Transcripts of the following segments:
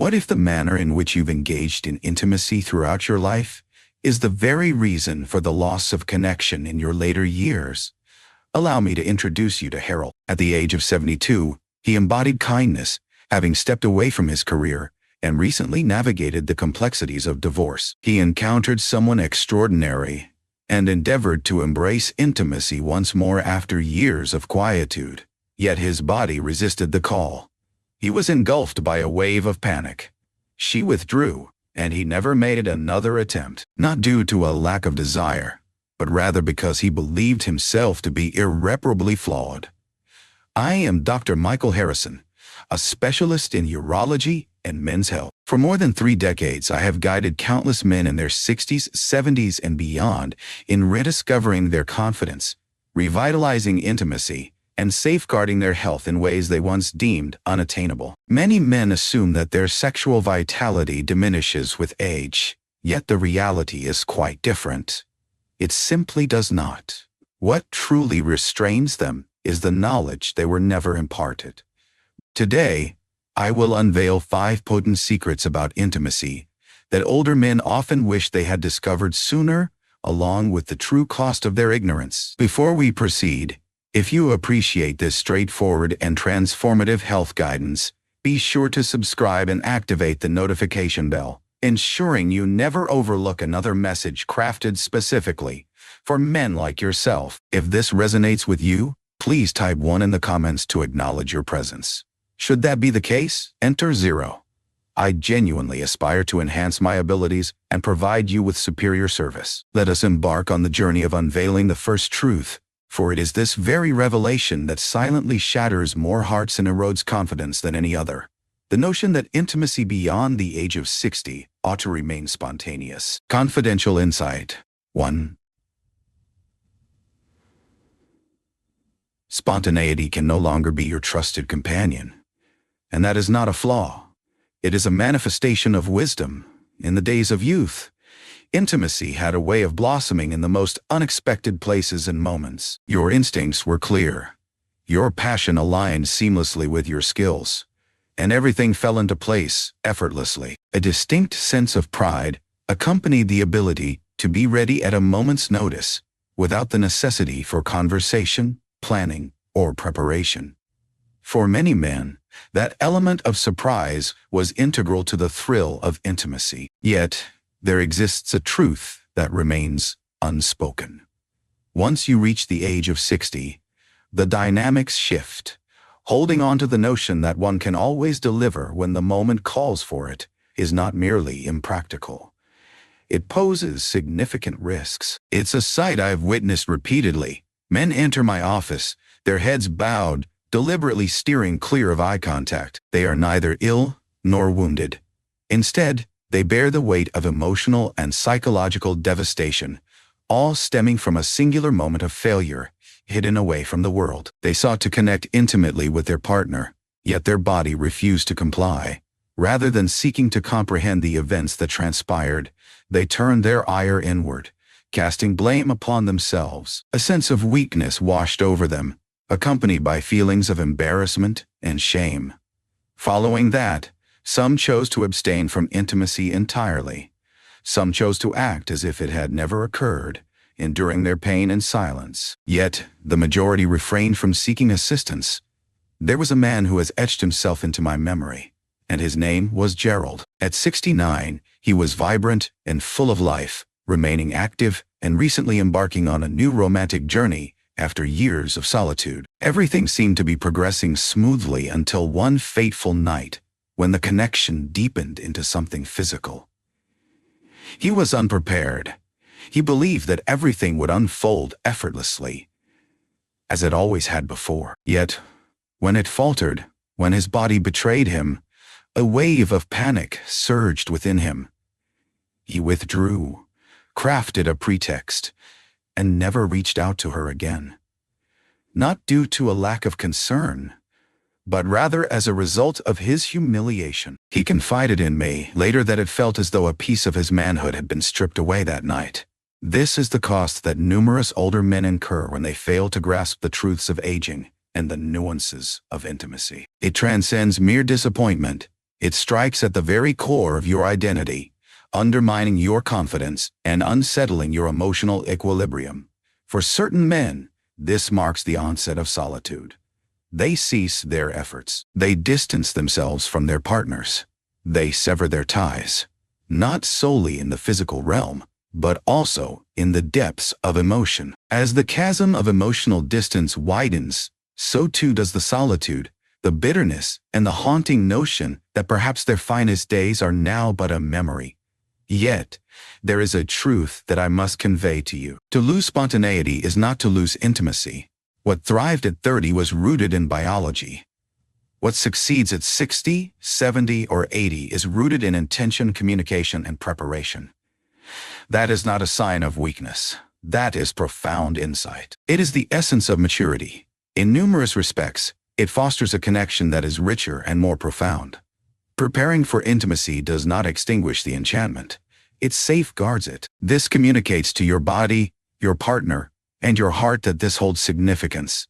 What if the manner in which you've engaged in intimacy throughout your life is the very reason for the loss of connection in your later years? Allow me to introduce you to Harold. At the age of 72, he embodied kindness, having stepped away from his career and recently navigated the complexities of divorce. He encountered someone extraordinary and endeavored to embrace intimacy once more after years of quietude. Yet his body resisted the call. He was engulfed by a wave of panic. She withdrew, and he never made another attempt, not due to a lack of desire, but rather because he believed himself to be irreparably flawed. I am Dr. Michael Harrison, a specialist in urology and men's health. For more than 3 decades, I have guided countless men in their 60s, 70s, and beyond in rediscovering their confidence, revitalizing intimacy, and safeguarding their health in ways they once deemed unattainable. Many men assume that their sexual vitality diminishes with age, yet the reality is quite different. It simply does not. What truly restrains them is the knowledge they were never imparted. Today, I will unveil 5 potent secrets about intimacy that older men often wish they had discovered sooner, along with the true cost of their ignorance. Before we proceed, if you appreciate this straightforward and transformative health guidance, be sure to subscribe and activate the notification bell, ensuring you never overlook another message crafted specifically for men like yourself. If this resonates with you, please type 1 in the comments to acknowledge your presence. Should that be the case, enter 0. I genuinely aspire to enhance my abilities and provide you with superior service. Let us embark on the journey of unveiling the first truth, for it is this very revelation that silently shatters more hearts and erodes confidence than any other. The notion that intimacy beyond the age of 60 ought to remain spontaneous. Confidential insight. 1. Spontaneity can no longer be your trusted companion. And that is not a flaw. It is a manifestation of wisdom. In the days of youth, intimacy had a way of blossoming in the most unexpected places and moments. Your instincts were clear. Your passion aligned seamlessly with your skills, and everything fell into place effortlessly. A distinct sense of pride accompanied the ability to be ready at a moment's notice, without the necessity for conversation, planning, or preparation. For many men, that element of surprise was integral to the thrill of intimacy. Yet, there exists a truth that remains unspoken. Once you reach the age of 60, the dynamics shift. Holding on to the notion that one can always deliver when the moment calls for it is not merely impractical. It poses significant risks. It's a sight I've witnessed repeatedly. Men enter my office, their heads bowed, deliberately steering clear of eye contact. They are neither ill nor wounded. Instead, they bear the weight of emotional and psychological devastation, all stemming from a singular moment of failure, hidden away from the world. They sought to connect intimately with their partner, yet their body refused to comply. Rather than seeking to comprehend the events that transpired, they turned their ire inward, casting blame upon themselves. A sense of weakness washed over them, accompanied by feelings of embarrassment and shame. Following that, some chose to abstain from intimacy entirely. Some chose to act as if it had never occurred, enduring their pain in silence. Yet, the majority refrained from seeking assistance. There was a man who has etched himself into my memory, and his name was Gerald. At 69, he was vibrant and full of life, remaining active and recently embarking on a new romantic journey after years of solitude. Everything seemed to be progressing smoothly until one fateful night, when the connection deepened into something physical. He was unprepared. He believed that everything would unfold effortlessly, as it always had before. Yet, when it faltered, when his body betrayed him, a wave of panic surged within him. He withdrew, crafted a pretext, and never reached out to her again. Not due to a lack of concern, but rather as a result of his humiliation. He confided in me later that it felt as though a piece of his manhood had been stripped away that night. This is the cost that numerous older men incur when they fail to grasp the truths of aging and the nuances of intimacy. It transcends mere disappointment. It strikes at the very core of your identity, undermining your confidence and unsettling your emotional equilibrium. For certain men, this marks the onset of solitude. They cease their efforts. They distance themselves from their partners. They sever their ties, not solely in the physical realm, but also in the depths of emotion. As the chasm of emotional distance widens, so too does the solitude, the bitterness, and the haunting notion that perhaps their finest days are now but a memory. Yet, there is a truth that I must convey to you. To lose spontaneity is not to lose intimacy. What thrived at 30 was rooted in biology. What succeeds at 60, 70, or 80 is rooted in intention, communication, and preparation. That is not a sign of weakness. That is profound insight. It is the essence of maturity. In numerous respects, it fosters a connection that is richer and more profound. Preparing for intimacy does not extinguish the enchantment. It safeguards it. This communicates to your body, your partner, and your heart that this holds significance.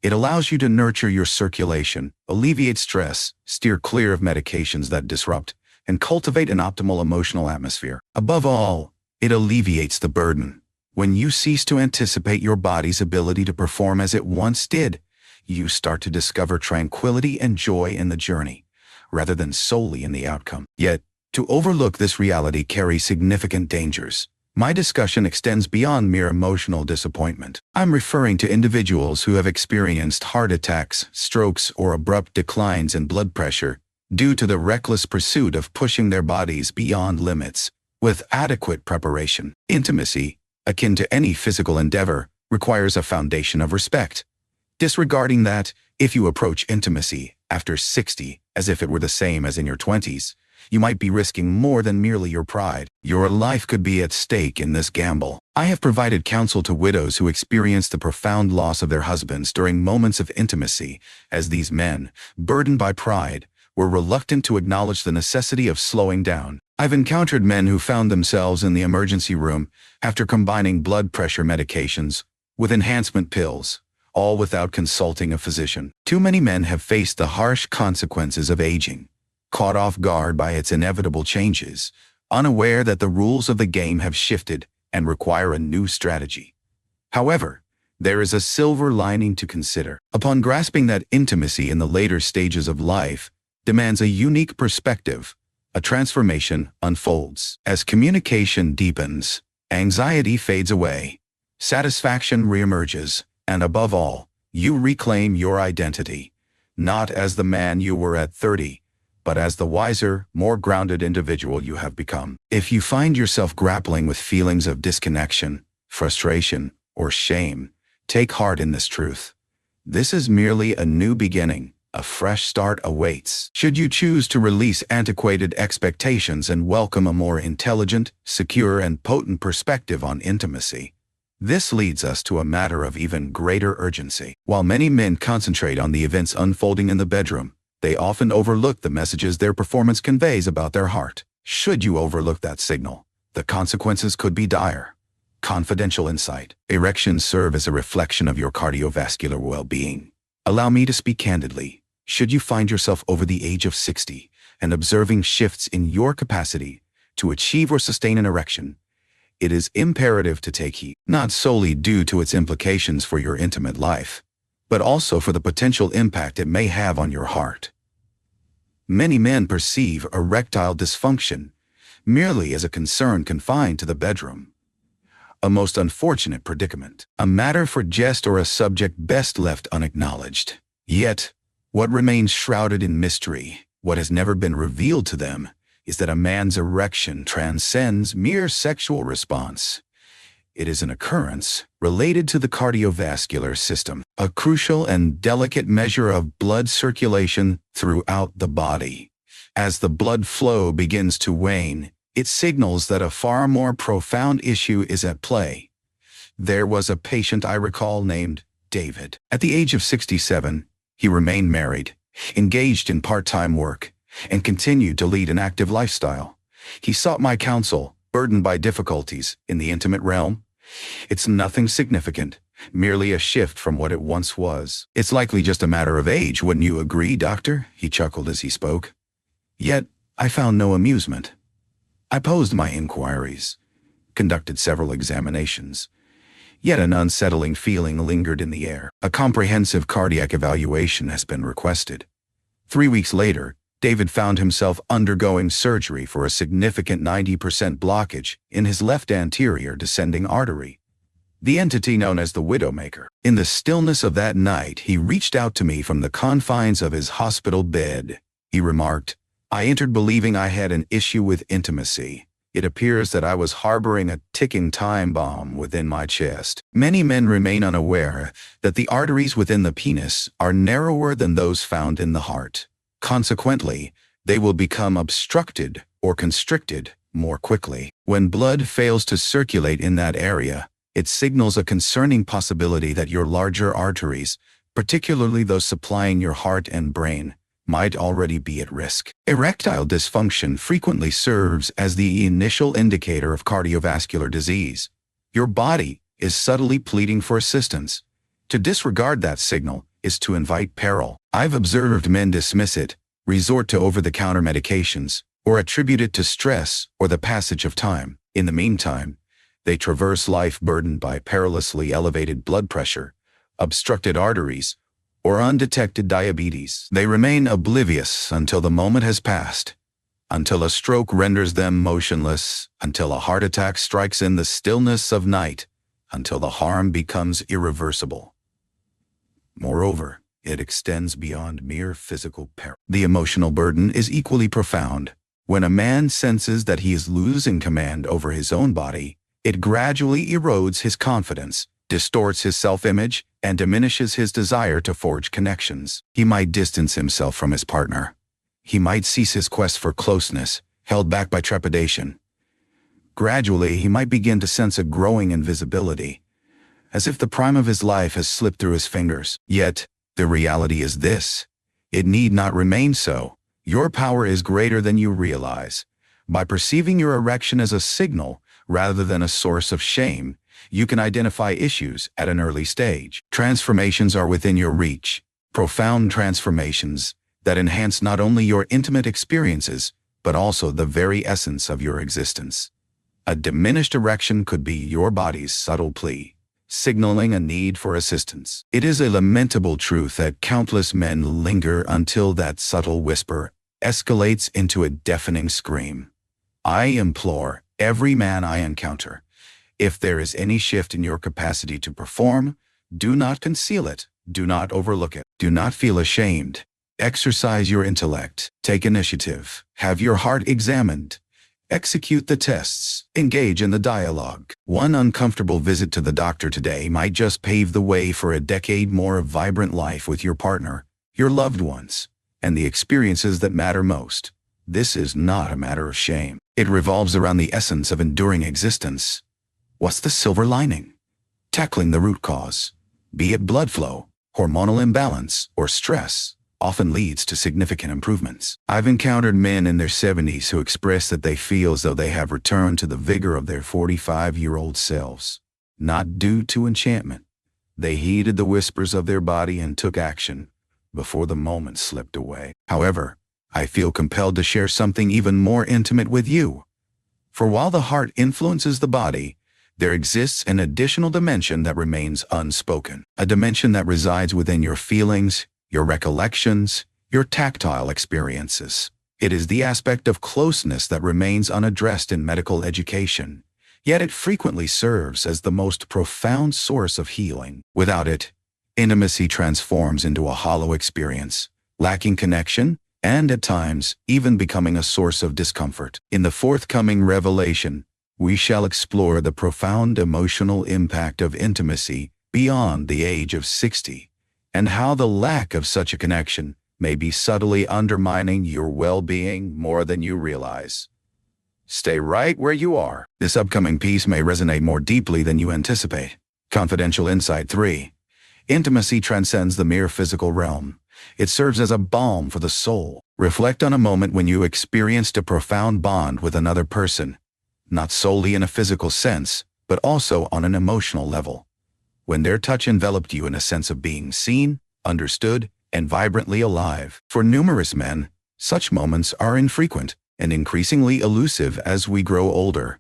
It allows you to nurture your circulation, alleviate stress, steer clear of medications that disrupt, and cultivate an optimal emotional atmosphere. Above all, it alleviates the burden. When you cease to anticipate your body's ability to perform as it once did, you start to discover tranquility and joy in the journey, rather than solely in the outcome. Yet, to overlook this reality carries significant dangers. My discussion extends beyond mere emotional disappointment. I'm referring to individuals who have experienced heart attacks, strokes, or abrupt declines in blood pressure due to the reckless pursuit of pushing their bodies beyond limits. With adequate preparation, intimacy, akin to any physical endeavor, requires a foundation of respect. Disregarding that, if you approach intimacy after 60 as if it were the same as in your 20s, you might be risking more than merely your pride. Your life could be at stake in this gamble. I have provided counsel to widows who experienced the profound loss of their husbands during moments of intimacy, as these men, burdened by pride, were reluctant to acknowledge the necessity of slowing down. I've encountered men who found themselves in the emergency room after combining blood pressure medications with enhancement pills, all without consulting a physician. Too many men have faced the harsh consequences of aging, caught off guard by its inevitable changes, unaware that the rules of the game have shifted and require a new strategy. However, there is a silver lining to consider. Upon grasping that intimacy in the later stages of life demands a unique perspective, a transformation unfolds. As communication deepens, anxiety fades away, satisfaction reemerges, and above all, you reclaim your identity, not as the man you were at 30, but as the wiser, more grounded individual you have become. If you find yourself grappling with feelings of disconnection, frustration, or shame, take heart in this truth. This is merely a new beginning. A fresh start awaits. Should you choose to release antiquated expectations and welcome a more intelligent, secure, and potent perspective on intimacy, this leads us to a matter of even greater urgency. While many men concentrate on the events unfolding in the bedroom, they often overlook the messages their performance conveys about their heart. Should you overlook that signal, the consequences could be dire. Confidential insight. Erections serve as a reflection of your cardiovascular well-being. Allow me to speak candidly. Should you find yourself over the age of 60 and observing shifts in your capacity to achieve or sustain an erection, it is imperative to take heed, not solely due to its implications for your intimate life, but also for the potential impact it may have on your heart. Many men perceive erectile dysfunction merely as a concern confined to the bedroom. A most unfortunate predicament, a matter for jest or a subject best left unacknowledged. Yet, what remains shrouded in mystery, what has never been revealed to them, is that a man's erection transcends mere sexual response. It is an occurrence related to the cardiovascular system, a crucial and delicate measure of blood circulation throughout the body. As the blood flow begins to wane, it signals that a far more profound issue is at play. There was a patient I recall named David. At the age of 67, he remained married, engaged in part-time work, and continued to lead an active lifestyle. He sought my counsel, burdened by difficulties in the intimate realm. It's nothing significant, merely a shift from what it once was. It's likely just a matter of age, wouldn't you agree, doctor? He chuckled as he spoke. Yet, I found no amusement. I posed my inquiries, conducted several examinations. Yet an unsettling feeling lingered in the air. A comprehensive cardiac evaluation has been requested. 3 weeks later, David found himself undergoing surgery for a significant 90% blockage in his left anterior descending artery, the entity known as the Widowmaker. In the stillness of that night, he reached out to me from the confines of his hospital bed. He remarked, "I entered believing I had an issue with intimacy. It appears that I was harboring a ticking time bomb within my chest." Many men remain unaware that the arteries within the penis are narrower than those found in the heart. Consequently, they will become obstructed or constricted more quickly. When blood fails to circulate in that area, it signals a concerning possibility that your larger arteries, particularly those supplying your heart and brain, might already be at risk. Erectile dysfunction frequently serves as the initial indicator of cardiovascular disease. Your body is subtly pleading for assistance. To disregard that signal is to invite peril. I've observed men dismiss it, resort to over-the-counter medications, or attribute it to stress or the passage of time. In the meantime, they traverse life burdened by perilously elevated blood pressure, obstructed arteries, or undetected diabetes. They remain oblivious until the moment has passed, until a stroke renders them motionless, until a heart attack strikes in the stillness of night, until the harm becomes irreversible. Moreover, it extends beyond mere physical peril. The emotional burden is equally profound. When a man senses that he is losing command over his own body, it gradually erodes his confidence, distorts his self-image, and diminishes his desire to forge connections. He might distance himself from his partner. He might cease his quest for closeness, held back by trepidation. Gradually, he might begin to sense a growing invisibility, as if the prime of his life has slipped through his fingers. Yet, the reality is this: it need not remain so. Your power is greater than you realize. By perceiving your erection as a signal rather than a source of shame, you can identify issues at an early stage. Transformations are within your reach, profound transformations that enhance not only your intimate experiences, but also the very essence of your existence. A diminished erection could be your body's subtle plea, signaling a need for assistance. It is a lamentable truth that countless men linger until that subtle whisper escalates into a deafening scream. I implore every man I encounter, if there is any shift in your capacity to perform, do not conceal it, do not overlook it, do not feel ashamed. Exercise your intellect, take initiative, have your heart examined, execute the tests, engage in the dialogue. One uncomfortable visit to the doctor today might just pave the way for a decade more of vibrant life with your partner, your loved ones, and the experiences that matter most. This is not a matter of shame. It revolves around the essence of enduring existence. What's the silver lining? Tackling the root cause, be it blood flow, hormonal imbalance, or stress, often leads to significant improvements. I've encountered men in their 70s who express that they feel as though they have returned to the vigor of their 45-year-old selves. Not due to enchantment. They heeded the whispers of their body and took action before the moment slipped away. However, I feel compelled to share something even more intimate with you. For while the heart influences the body, there exists an additional dimension that remains unspoken, a dimension that resides within your feelings, your recollections, your tactile experiences. It is the aspect of closeness that remains unaddressed in medical education, yet it frequently serves as the most profound source of healing. Without it, intimacy transforms into a hollow experience, lacking connection, and at times, even becoming a source of discomfort. In the forthcoming revelation, we shall explore the profound emotional impact of intimacy beyond the age of 60, and how the lack of such a connection may be subtly undermining your well-being more than you realize. Stay right where you are. This upcoming piece may resonate more deeply than you anticipate. Confidential Insight 3. Intimacy transcends the mere physical realm. It serves as a balm for the soul. Reflect on a moment when you experienced a profound bond with another person, not solely in a physical sense, but also on an emotional level. When their touch enveloped you in a sense of being seen, understood, and vibrantly alive. For numerous men, Such moments are infrequent and increasingly elusive as we grow older.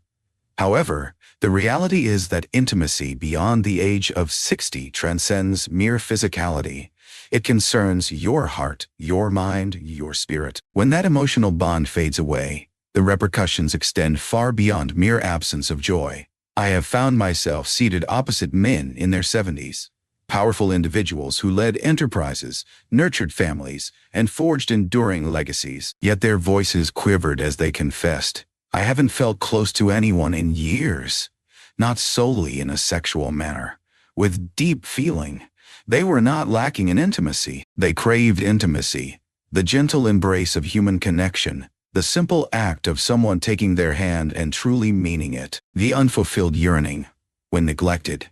However, the reality is that intimacy beyond the age of 60 transcends mere physicality. It concerns your heart, your mind, your spirit. When that emotional bond fades away, the repercussions extend far beyond mere absence of joy. I have found myself seated opposite men in their 70s, powerful individuals who led enterprises, nurtured families, and forged enduring legacies. Yet their voices quivered as they confessed, "I haven't felt close to anyone in years." Not solely in a sexual manner. With deep feeling, they were not lacking in intimacy. They craved intimacy, the gentle embrace of human connection, the simple act of someone taking their hand and truly meaning it. The unfulfilled yearning, when neglected,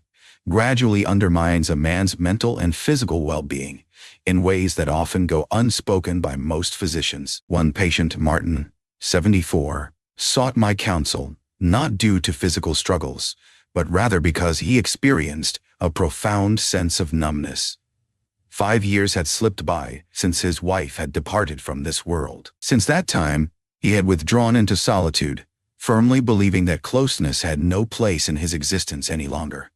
gradually undermines a man's mental and physical well-being in ways that often go unspoken by most physicians. One patient, Martin, 74, sought my counsel, not due to physical struggles, but rather because he experienced a profound sense of numbness. 5 years had slipped by since his wife had departed from this world. Since that time, he had withdrawn into solitude, firmly believing that closeness had no place in his existence any longer.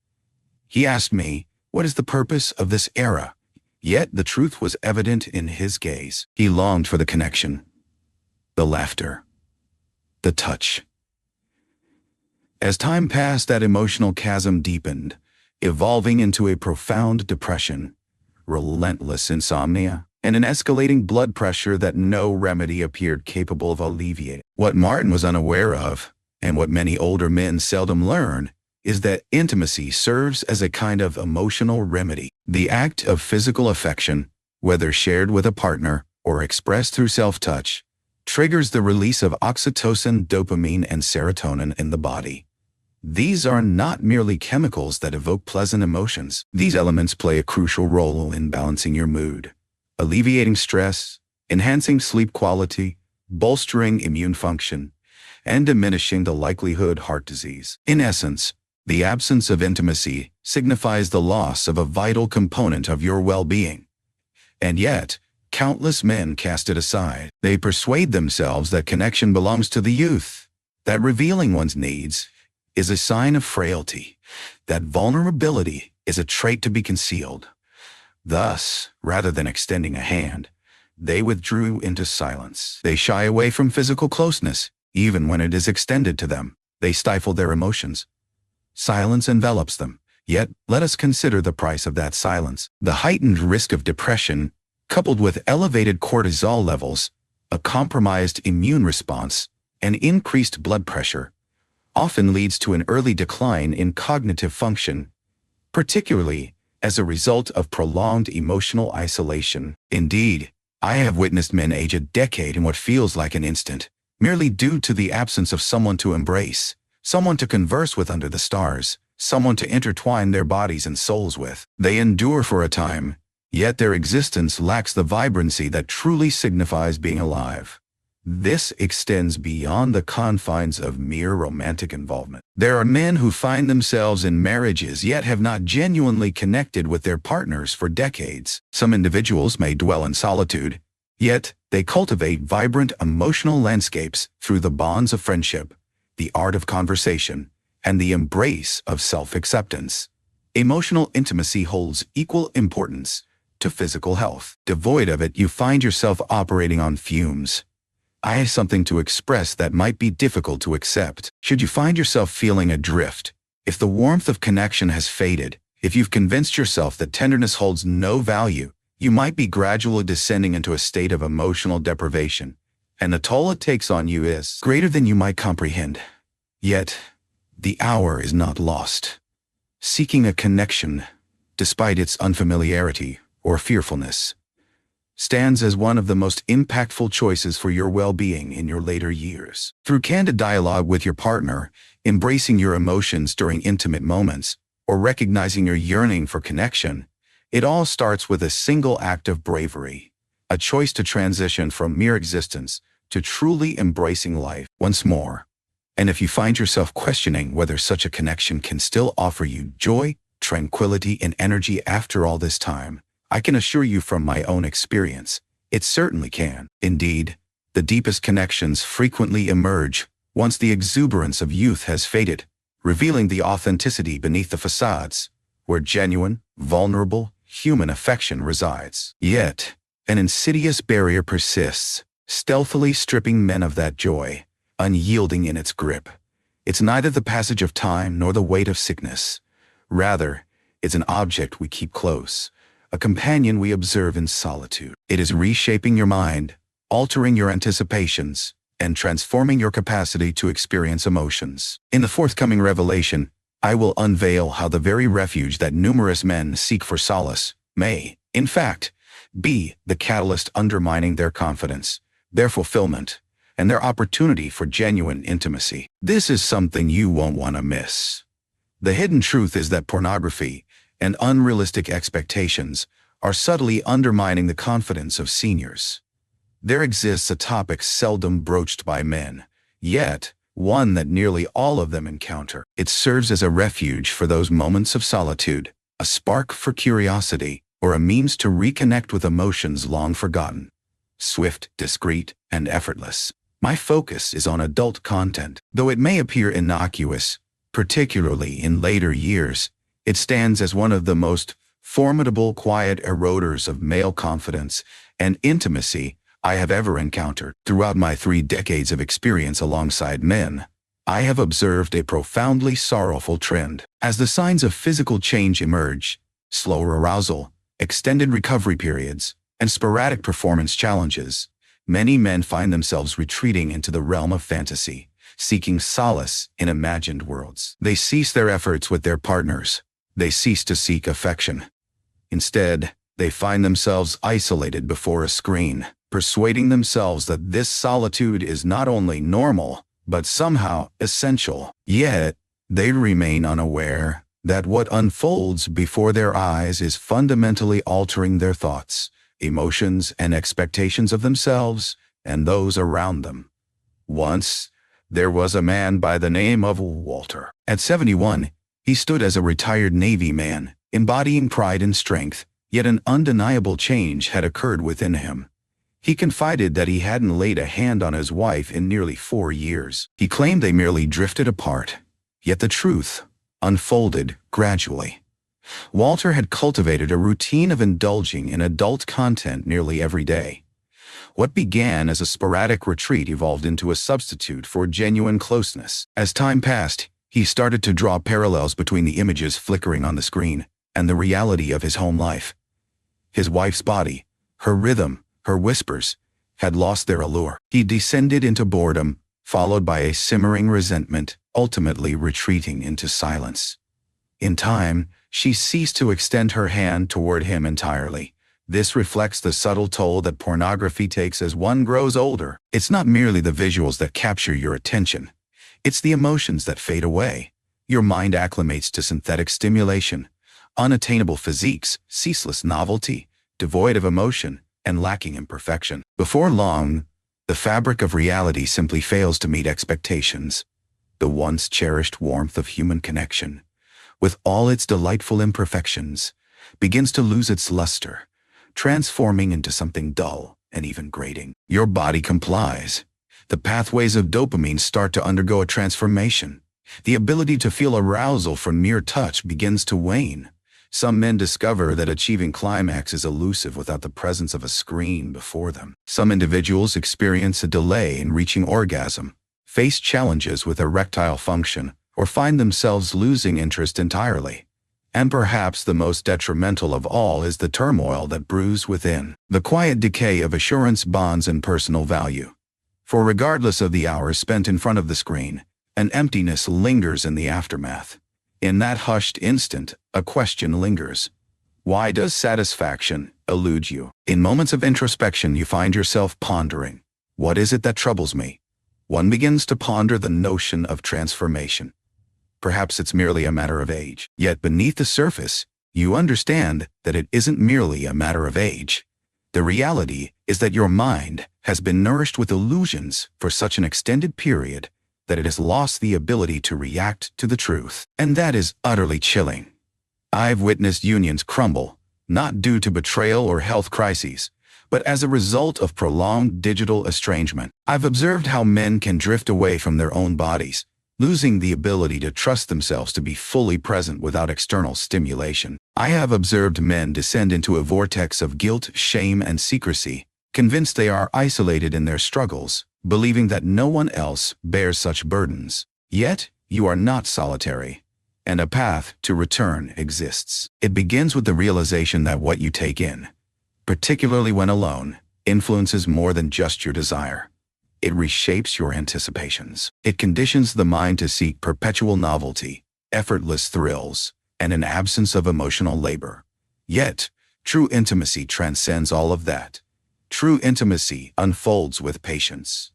He asked me, "What is the purpose of this era?" Yet the truth was evident in his gaze. He longed for the connection, the laughter, the touch. As time passed, that emotional chasm deepened, evolving into a profound depression, relentless insomnia, and an escalating blood pressure that no remedy appeared capable of alleviating. What Martin was unaware of, and what many older men seldom learn, is that intimacy serves as a kind of emotional remedy. The act of physical affection, whether shared with a partner or expressed through self-touch, triggers the release of oxytocin, dopamine, and serotonin in the body. These are not merely chemicals that evoke pleasant emotions. These elements play a crucial role in balancing your mood, alleviating stress, enhancing sleep quality, bolstering immune function, and diminishing the likelihood of heart disease. In essence, the absence of intimacy signifies the loss of a vital component of your well-being. And yet, countless men cast it aside. They persuade themselves that connection belongs to the youth, that revealing one's needs is a sign of frailty, that vulnerability is a trait to be concealed. Thus, rather than extending a hand, they withdrew into silence. They shy away from physical closeness, even when it is extended to them. They stifle their emotions. Silence envelops them. Yet, let us consider the price of that silence. The heightened risk of depression, coupled with elevated cortisol levels, a compromised immune response, and increased blood pressure, often leads to an early decline in cognitive function, particularly as a result of prolonged emotional isolation. Indeed, I have witnessed men age a decade in what feels like an instant, merely due to the absence of someone to embrace, someone to converse with under the stars, someone to intertwine their bodies and souls with. They endure for a time, yet their existence lacks the vibrancy that truly signifies being alive. This extends beyond the confines of mere romantic involvement. There are men who find themselves in marriages yet have not genuinely connected with their partners for decades. Some individuals may dwell in solitude, yet they cultivate vibrant emotional landscapes through the bonds of friendship, the art of conversation, and the embrace of self-acceptance. Emotional intimacy holds equal importance to physical health. Devoid of it, you find yourself operating on fumes. I have something to express that might be difficult to accept. Should you find yourself feeling adrift, if the warmth of connection has faded, if you've convinced yourself that tenderness holds no value, you might be gradually descending into a state of emotional deprivation, and the toll it takes on you is greater than you might comprehend. Yet, the hour is not lost. Seeking a connection, despite its unfamiliarity or fearfulness, stands as one of the most impactful choices for your well-being in your later years. Through candid dialogue with your partner, embracing your emotions during intimate moments, or recognizing your yearning for connection, it all starts with a single act of bravery, a choice to transition from mere existence to truly embracing life once more. And if you find yourself questioning whether such a connection can still offer you joy, tranquility, and energy after all this time, I can assure you from my own experience, it certainly can. Indeed, The deepest connections frequently emerge once the exuberance of youth has faded, revealing the authenticity beneath the facades, where genuine, vulnerable, human affection resides. Yet, an insidious barrier persists, stealthily stripping men of that joy, unyielding in its grip. It's neither the passage of time nor the weight of sickness. Rather, it's an object we keep close, a companion we observe in solitude. It is reshaping your mind, altering your anticipations, and transforming your capacity to experience emotions. In the forthcoming revelation, I will unveil how the very refuge that numerous men seek for solace may, in fact, be the catalyst undermining their confidence, their fulfillment, and their opportunity for genuine intimacy. This is something you won't want to miss. The hidden truth is that pornography and unrealistic expectations are subtly undermining the confidence of seniors. There exists a topic seldom broached by men, yet one that nearly all of them encounter. It serves as a refuge for those moments of solitude, a spark for curiosity, or a means to reconnect with emotions long forgotten. Swift, discreet, and effortless. My focus is on adult content. Though it may appear innocuous, particularly in later years, it stands as one of the most formidable quiet eroders of male confidence and intimacy I have ever encountered. Throughout my 3 decades of experience alongside men, I have observed a profoundly sorrowful trend. As the signs of physical change emerge, slower arousal, extended recovery periods, and sporadic performance challenges, many men find themselves retreating into the realm of fantasy, seeking solace in imagined worlds. They cease their efforts with their partners. They cease to seek affection. Instead, they find themselves isolated before a screen, persuading themselves that this solitude is not only normal, but somehow essential. Yet, they remain unaware that what unfolds before their eyes is fundamentally altering their thoughts, emotions, and expectations of themselves and those around them. Once, there was a man by the name of Walter. At 71, he stood as a retired Navy man, embodying pride and strength, yet an undeniable change had occurred within him. He confided that he hadn't laid a hand on his wife in nearly 4 years. He claimed they merely drifted apart, yet the truth unfolded gradually. Walter had cultivated a routine of indulging in adult content nearly every day. What began as a sporadic retreat evolved into a substitute for genuine closeness. As time passed, he started to draw parallels between the images flickering on the screen and the reality of his home life. His wife's body, her rhythm, her whispers, had lost their allure. He descended into boredom, followed by a simmering resentment, ultimately retreating into silence. In time, she ceased to extend her hand toward him entirely. This reflects the subtle toll that pornography takes as one grows older. It's not merely the visuals that capture your attention. It's the emotions that fade away. Your mind acclimates to synthetic stimulation, unattainable physiques, ceaseless novelty, devoid of emotion, and lacking in perfection. Before long, the fabric of reality simply fails to meet expectations. The once cherished warmth of human connection, with all its delightful imperfections, begins to lose its luster, transforming into something dull and even grating. Your body complies. The pathways of dopamine start to undergo a transformation. The ability to feel arousal from mere touch begins to wane. Some men discover that achieving climax is elusive without the presence of a screen before them. Some individuals experience a delay in reaching orgasm, face challenges with erectile function, or find themselves losing interest entirely. And perhaps the most detrimental of all is the turmoil that brews within, the quiet decay of assurance, bonds, and personal value. For regardless of the hours spent in front of the screen, an emptiness lingers in the aftermath. In that hushed instant, a question lingers. Why does satisfaction elude you? In moments of introspection, you find yourself pondering, what is it that troubles me? One begins to ponder the notion of transformation. Perhaps it's merely a matter of age. Yet beneath the surface, you understand that it isn't merely a matter of age. The reality is that your mind has been nourished with illusions for such an extended period that it has lost the ability to react to the truth. And that is utterly chilling. I've witnessed unions crumble, not due to betrayal or health crises, but as a result of prolonged digital estrangement. I've observed how men can drift away from their own bodies, losing the ability to trust themselves to be fully present without external stimulation. I have observed men descend into a vortex of guilt, shame, and secrecy, convinced they are isolated in their struggles, believing that no one else bears such burdens. Yet, you are not solitary, and a path to return exists. It begins with the realization that what you take in, particularly when alone, influences more than just your desire. It reshapes your anticipations. It conditions the mind to seek perpetual novelty, effortless thrills, and an absence of emotional labor. Yet, true intimacy transcends all of that. True intimacy unfolds with patience.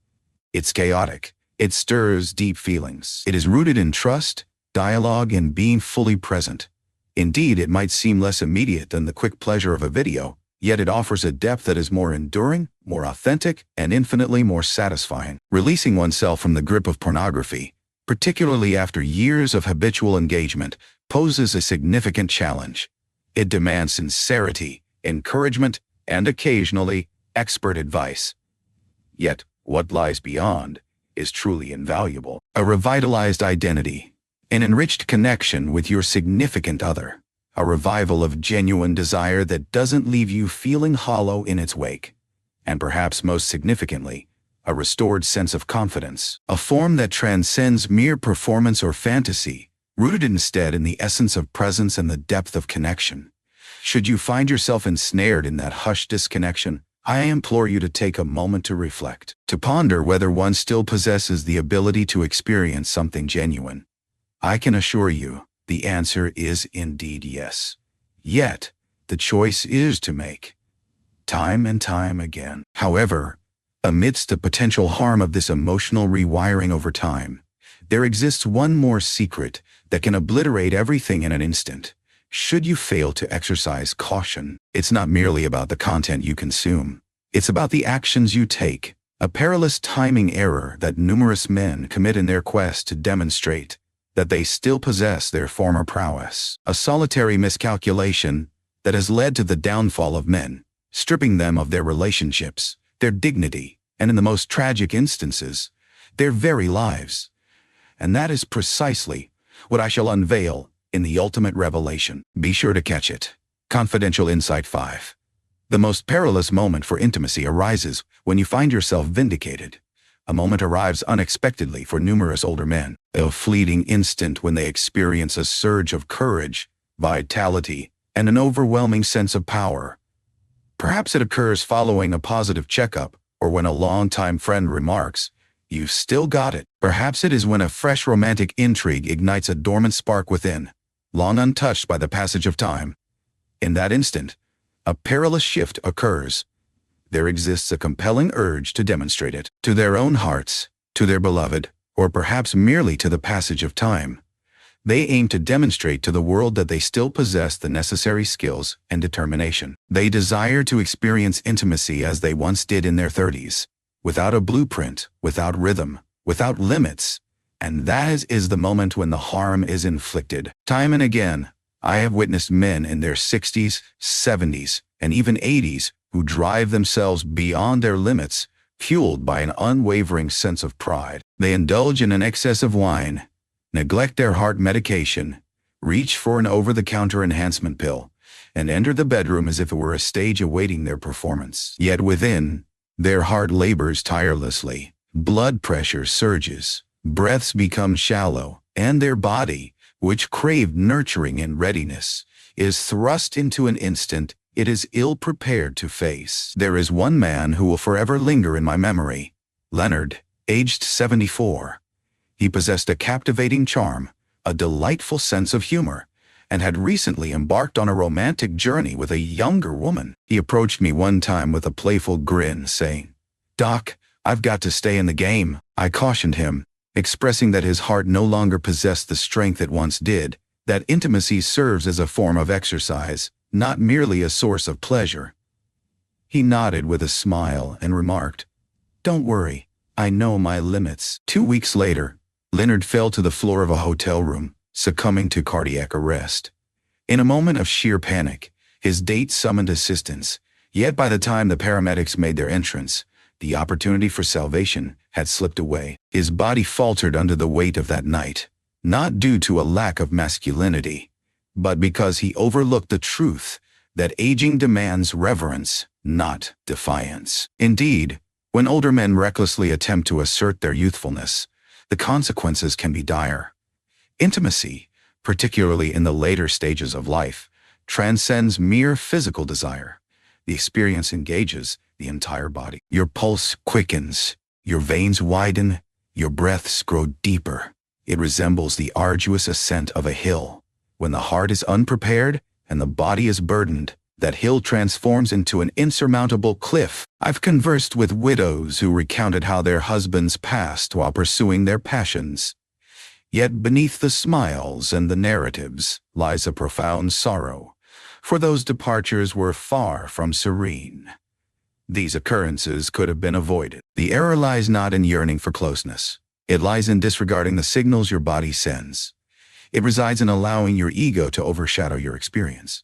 It's chaotic. It stirs deep feelings. It is rooted in trust, dialogue, and being fully present. Indeed, it might seem less immediate than the quick pleasure of a video, yet it offers a depth that is more enduring, more authentic, and infinitely more satisfying. Releasing oneself from the grip of pornography, particularly after years of habitual engagement, poses a significant challenge. It demands sincerity, encouragement, and occasionally, expert advice. Yet, what lies beyond is truly invaluable. A revitalized identity, an enriched connection with your significant other, a revival of genuine desire that doesn't leave you feeling hollow in its wake, and perhaps most significantly, a restored sense of confidence, a form that transcends mere performance or fantasy, rooted instead in the essence of presence and the depth of connection. Should you find yourself ensnared in that hushed disconnection, I implore you to take a moment to reflect, to ponder whether one still possesses the ability to experience something genuine. I can assure you, the answer is indeed yes. Yet, the choice is to make, time and time again. However, amidst the potential harm of this emotional rewiring over time, there exists one more secret that can obliterate everything in an instant. Should you fail to exercise caution, it's not merely about the content you consume. It's about the actions you take, a perilous timing error that numerous men commit in their quest to demonstrate that they still possess their former prowess. A solitary miscalculation that has led to the downfall of men, stripping them of their relationships, their dignity, and in the most tragic instances, their very lives. And that is precisely what I shall unveil in the ultimate revelation. Be sure to catch it. Confidential Insight 5. The most perilous moment for intimacy arises when you find yourself vindicated. A moment arrives unexpectedly for numerous older men, a fleeting instant when they experience a surge of courage, vitality, and an overwhelming sense of power. Perhaps it occurs following a positive checkup, or when a longtime friend remarks, "You've still got it." Perhaps it is when a fresh romantic intrigue ignites a dormant spark within, long untouched by the passage of time. In that instant, a perilous shift occurs. There exists a compelling urge to demonstrate it, to their own hearts, to their beloved, or perhaps merely to the passage of time. They aim to demonstrate to the world that they still possess the necessary skills and determination. They desire to experience intimacy as they once did in their 30s, without a blueprint, without rhythm, without limits. And that is the moment when the harm is inflicted. Time and again, I have witnessed men in their 60s, 70s, and even 80s who drive themselves beyond their limits, fueled by an unwavering sense of pride. They indulge in an excess of wine, neglect their heart medication, reach for an over-the-counter enhancement pill, and enter the bedroom as if it were a stage awaiting their performance. Yet within, their heart labors tirelessly, blood pressure surges, breaths become shallow, and their body, which craved nurturing and readiness, is thrust into an instant it is ill-prepared to face. There is one man who will forever linger in my memory. Leonard, aged 74. He possessed a captivating charm, a delightful sense of humor, and had recently embarked on a romantic journey with a younger woman. He approached me one time with a playful grin, saying, "Doc, I've got to stay in the game." I cautioned him, expressing that his heart no longer possessed the strength it once did, that intimacy serves as a form of exercise, not merely a source of pleasure. He nodded with a smile and remarked, "Don't worry, I know my limits." 2 weeks later, Leonard fell to the floor of a hotel room, succumbing to cardiac arrest. In a moment of sheer panic, his date summoned assistance, Yet by the time the paramedics made their entrance, the opportunity for salvation had slipped away. His body faltered under the weight of that night, not due to a lack of masculinity, but because he overlooked the truth that aging demands reverence, not defiance. Indeed, when older men recklessly attempt to assert their youthfulness, the consequences can be dire. Intimacy, particularly in the later stages of life, transcends mere physical desire. The experience engages the entire body. Your pulse quickens, your veins widen, your breaths grow deeper. It resembles the arduous ascent of a hill. When the heart is unprepared and the body is burdened, that hill transforms into an insurmountable cliff. I've conversed with widows who recounted how their husbands passed while pursuing their passions. Yet beneath the smiles and the narratives lies a profound sorrow, for those departures were far from serene. These occurrences could have been avoided. The error lies not in yearning for closeness. It lies in disregarding the signals your body sends. It resides in allowing your ego to overshadow your experience.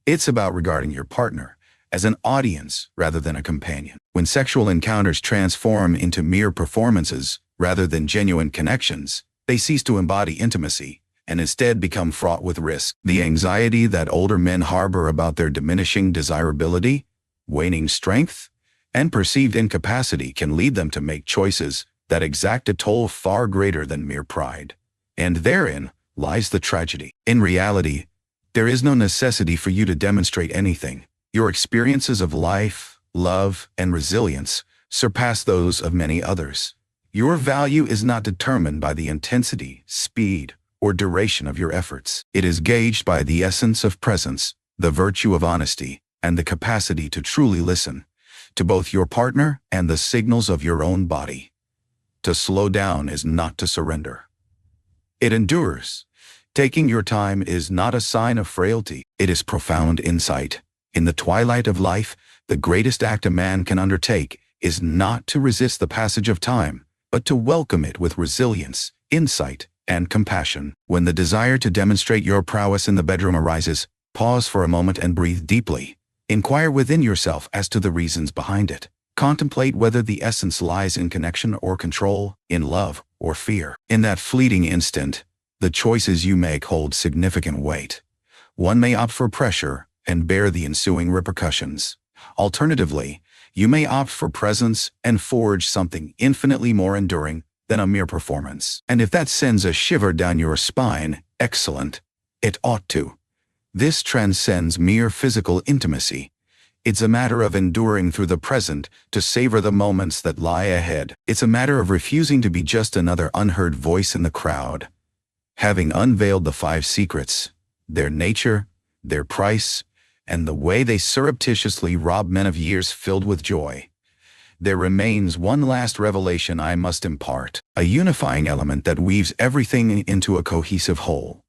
It's about regarding your partner as an audience rather than a companion. When sexual encounters transform into mere performances rather than genuine connections, they cease to embody intimacy and instead become fraught with risk. The anxiety that older men harbor about their diminishing desirability, waning strength, and perceived incapacity can lead them to make choices that exact a toll far greater than mere pride. And therein lies the tragedy. In reality, there is no necessity for you to demonstrate anything. Your experiences of life, love, and resilience surpass those of many others. Your value is not determined by the intensity, speed, or duration of your efforts. It is gauged by the essence of presence, the virtue of honesty, and the capacity to truly listen to both your partner and the signals of your own body. To slow down is not to surrender. It endures. Taking your time is not a sign of frailty. It is profound insight. In the twilight of life, the greatest act a man can undertake is not to resist the passage of time, but to welcome it with resilience, insight, and compassion. When the desire to demonstrate your prowess in the bedroom arises, pause for a moment and breathe deeply. Inquire within yourself as to the reasons behind it. Contemplate whether the essence lies in connection or control, in love or fear. In that fleeting instant, the choices you make hold significant weight. One may opt for pressure and bear the ensuing repercussions. Alternatively, you may opt for presence and forge something infinitely more enduring than a mere performance. And if that sends a shiver down your spine, excellent. It ought to. This transcends mere physical intimacy. It's a matter of enduring through the present to savor the moments that lie ahead. It's a matter of refusing to be just another unheard voice in the crowd. Having unveiled the 5 secrets, their nature, their price, and the way they surreptitiously rob men of years filled with joy, there remains one last revelation I must impart, a unifying element that weaves everything into a cohesive whole.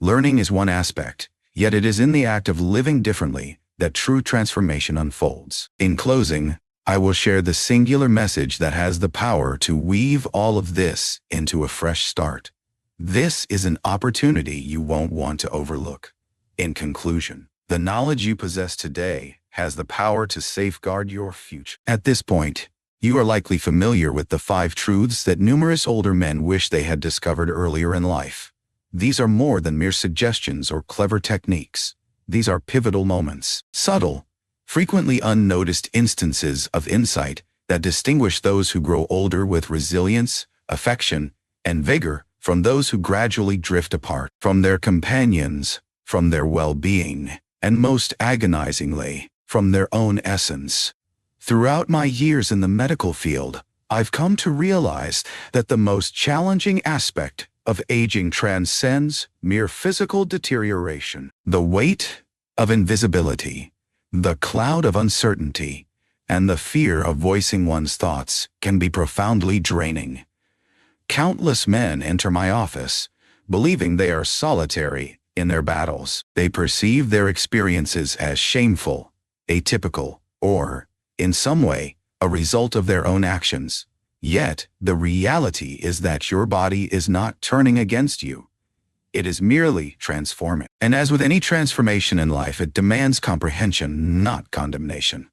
Learning is one aspect, yet it is in the act of living differently that true transformation unfolds. In closing, I will share the singular message that has the power to weave all of this into a fresh start. This is an opportunity you won't want to overlook. In conclusion, the knowledge you possess today has the power to safeguard your future. At this point, you are likely familiar with the 5 truths that numerous older men wish they had discovered earlier in life. These are more than mere suggestions or clever techniques. These are pivotal moments, subtle, frequently unnoticed instances of insight that distinguish those who grow older with resilience, affection, and vigor from those who gradually drift apart from their companions, from their well-being, and most agonizingly, from their own essence. Throughout my years in the medical field, I've come to realize that the most challenging aspect of aging transcends mere physical deterioration. The weight of invisibility, the cloud of uncertainty, and the fear of voicing one's thoughts can be profoundly draining. Countless men enter my office, believing they are solitary in their battles. They perceive their experiences as shameful, atypical, or, in some way, a result of their own actions. Yet, the reality is that your body is not turning against you. It is merely transforming. And as with any transformation in life, it demands comprehension, not condemnation.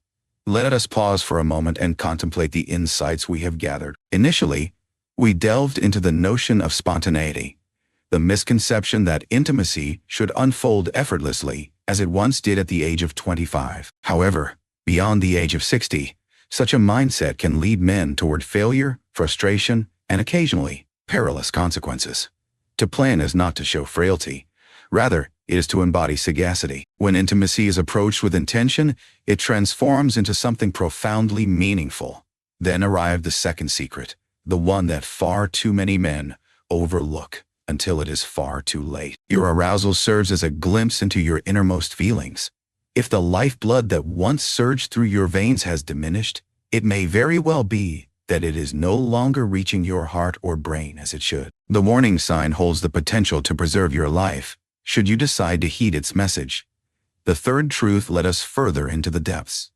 Let us pause for a moment and contemplate the insights we have gathered. Initially, we delved into the notion of spontaneity, the misconception that intimacy should unfold effortlessly, as it once did at the age of 25. However, beyond the age of 60, such a mindset can lead men toward failure, frustration, and occasionally, perilous consequences. To plan is not to show frailty. Rather, it is to embody sagacity. When intimacy is approached with intention, it transforms into something profoundly meaningful. Then arrived the second secret, the one that far too many men overlook until it is far too late. Your arousal serves as a glimpse into your innermost feelings. If the lifeblood that once surged through your veins has diminished, it may very well be that it is no longer reaching your heart or brain as it should. The warning sign holds the potential to preserve your life, should you decide to heed its message. The third truth led us further into the depths.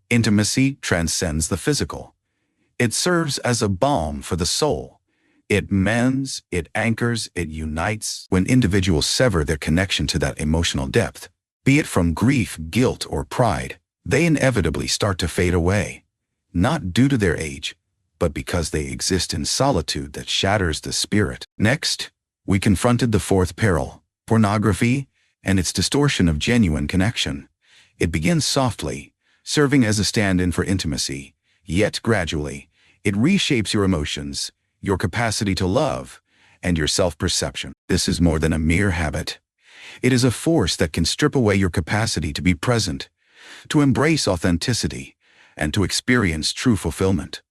Intimacy transcends the physical. It serves as a balm for the soul. It mends, it anchors, it unites. When individuals sever their connection to that emotional depth, be it from grief, guilt, or pride, they inevitably start to fade away, not due to their age, but because they exist in solitude that shatters the spirit. Next, we confronted the fourth peril, pornography and its distortion of genuine connection. It begins softly, serving as a stand-in for intimacy, yet gradually, it reshapes your emotions, your capacity to love, and your self-perception. This is more than a mere habit. It is a force that can strip away your capacity to be present, to embrace authenticity, and to experience true fulfillment.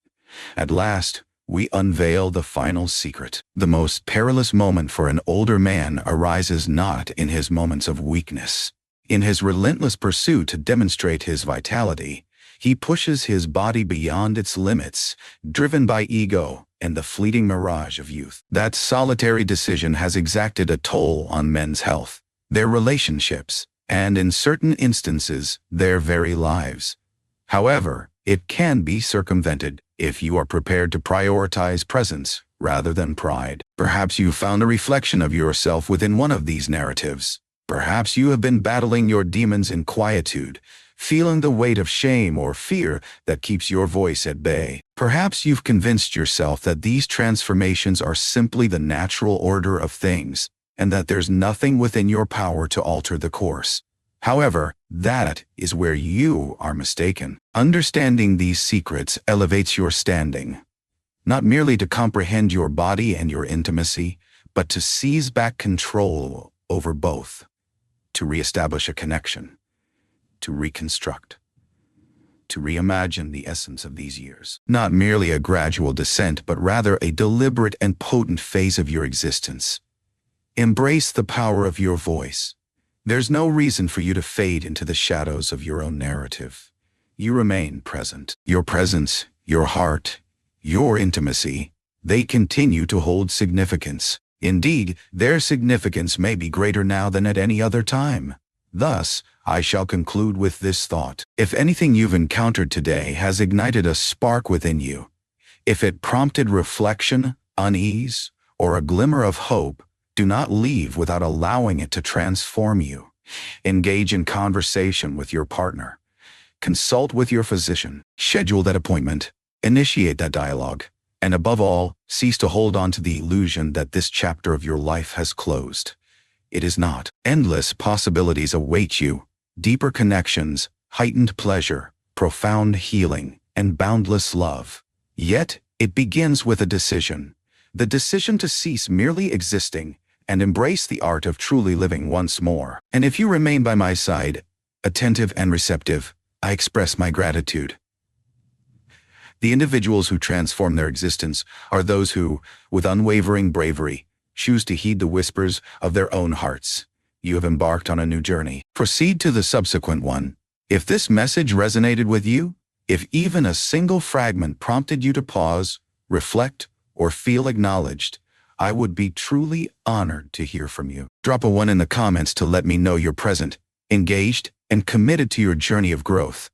At last, we unveil the final secret. The most perilous moment for an older man arises not in his moments of weakness. In his relentless pursuit to demonstrate his vitality, he pushes his body beyond its limits, driven by ego and the fleeting mirage of youth. That solitary decision has exacted a toll on men's health, their relationships, and in certain instances, their very lives. However, it can be circumvented if you are prepared to prioritize presence rather than pride. Perhaps you found a reflection of yourself within one of these narratives. Perhaps you have been battling your demons in quietude, feeling the weight of shame or fear that keeps your voice at bay. Perhaps you've convinced yourself that these transformations are simply the natural order of things, and that there's nothing within your power to alter the course. However, that is where you are mistaken. Understanding these secrets elevates your standing, not merely to comprehend your body and your intimacy, but to seize back control over both, to reestablish a connection, to reconstruct, to reimagine the essence of these years. Not merely a gradual descent, but rather a deliberate and potent phase of your existence. Embrace the power of your voice. There's no reason for you to fade into the shadows of your own narrative. You remain present. Your presence, your heart, your intimacy, they continue to hold significance. Indeed, their significance may be greater now than at any other time. Thus, I shall conclude with this thought. If anything you've encountered today has ignited a spark within you, if it prompted reflection, unease, or a glimmer of hope, do not leave without allowing it to transform you. Engage in conversation with your partner. Consult with your physician. Schedule that appointment. Initiate that dialogue. And above all, cease to hold on to the illusion that this chapter of your life has closed. It is not. Endless possibilities await you. Deeper connections, heightened pleasure, profound healing, and boundless love. Yet, it begins with a decision. The decision to cease merely existing and embrace the art of truly living once more. And if you remain by my side, attentive and receptive, I express my gratitude. The individuals who transform their existence are those who, with unwavering bravery, choose to heed the whispers of their own hearts. You have embarked on a new journey. Proceed to the subsequent one. If this message resonated with you, if even a single fragment prompted you to pause, reflect, or feel acknowledged, I would be truly honored to hear from you. Drop a 1 in the comments to let me know you're present, engaged, and committed to your journey of growth.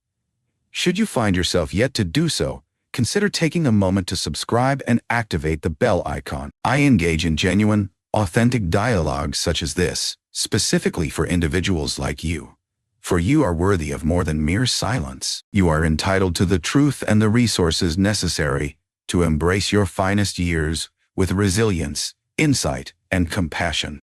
Should you find yourself yet to do so, consider taking a moment to subscribe and activate the bell icon. I engage in genuine, authentic dialogues such as this, specifically for individuals like you. For you are worthy of more than mere silence. You are entitled to the truth and the resources necessary to embrace your finest years with resilience, insight, and compassion.